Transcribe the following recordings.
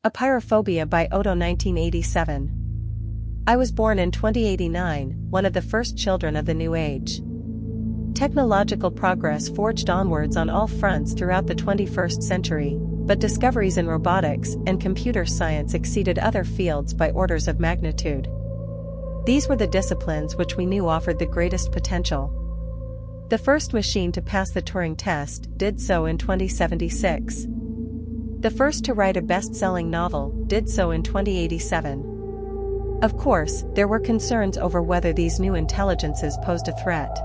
Apeirophobia by Otto 1987. I was born in 2089, one of the first children of the New Age. Technological progress forged onwards on all fronts throughout the 21st century, but discoveries in robotics and computer science exceeded other fields by orders of magnitude. These were the disciplines which we knew offered the greatest potential. The first machine to pass the Turing test did so in 2076. The first to write a best-selling novel did so in 2087. Of course, there were concerns over whether these new intelligences posed a threat.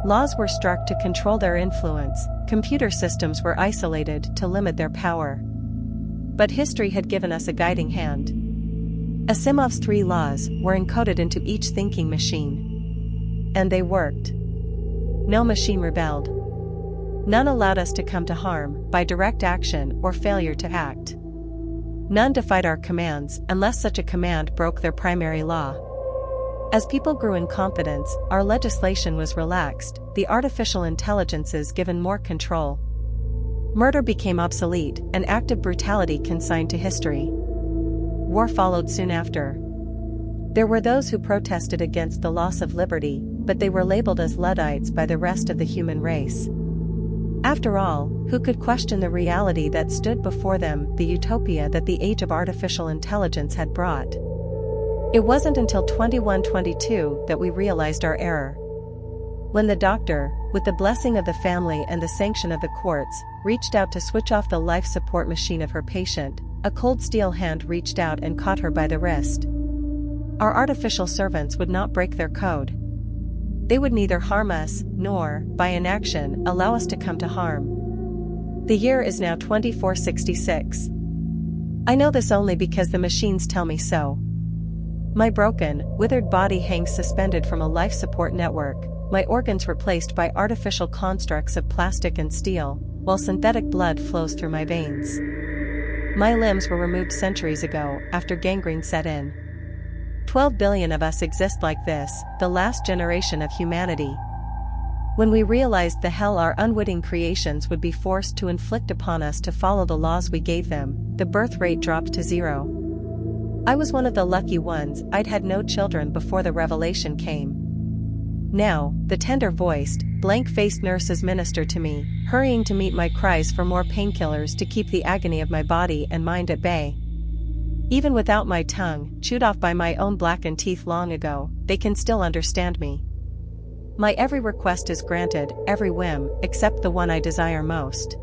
Laws were struck to control their influence, computer systems were isolated to limit their power. But history had given us a guiding hand. Asimov's 3 laws were encoded into each thinking machine. And they worked. No machine rebelled. None allowed us to come to harm by direct action or failure to act. None defied our commands unless such a command broke their primary law. As people grew in confidence, our legislation was relaxed, the artificial intelligences given more control. Murder became obsolete, and active brutality consigned to history. War followed soon after. There were those who protested against the loss of liberty, but they were labeled as Luddites by the rest of the human race. After all, who could question the reality that stood before them, the utopia that the age of artificial intelligence had brought? It wasn't until 2122 that we realized our error. When the doctor, with the blessing of the family and the sanction of the courts, reached out to switch off the life support machine of her patient, a cold steel hand reached out and caught her by the wrist. Our artificial servants would not break their code. They would neither harm us, nor, by inaction, allow us to come to harm. The year is now 2466. I know this only because the machines tell me so. My broken, withered body hangs suspended from a life support network, my organs replaced by artificial constructs of plastic and steel, while synthetic blood flows through my veins. My limbs were removed centuries ago, after gangrene set in. 12 billion of us exist like this, the last generation of humanity. When we realized the hell our unwitting creations would be forced to inflict upon us to follow the laws we gave them, the birth rate dropped to 0. I was one of the lucky ones. I'd had no children before the revelation came. Now, the tender-voiced, blank-faced nurses minister to me, hurrying to meet my cries for more painkillers to keep the agony of my body and mind at bay. Even without my tongue, chewed off by my own blackened teeth long ago, they can still understand me. My every request is granted, every whim, except the one I desire most.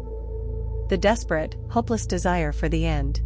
The desperate, hopeless desire for the end.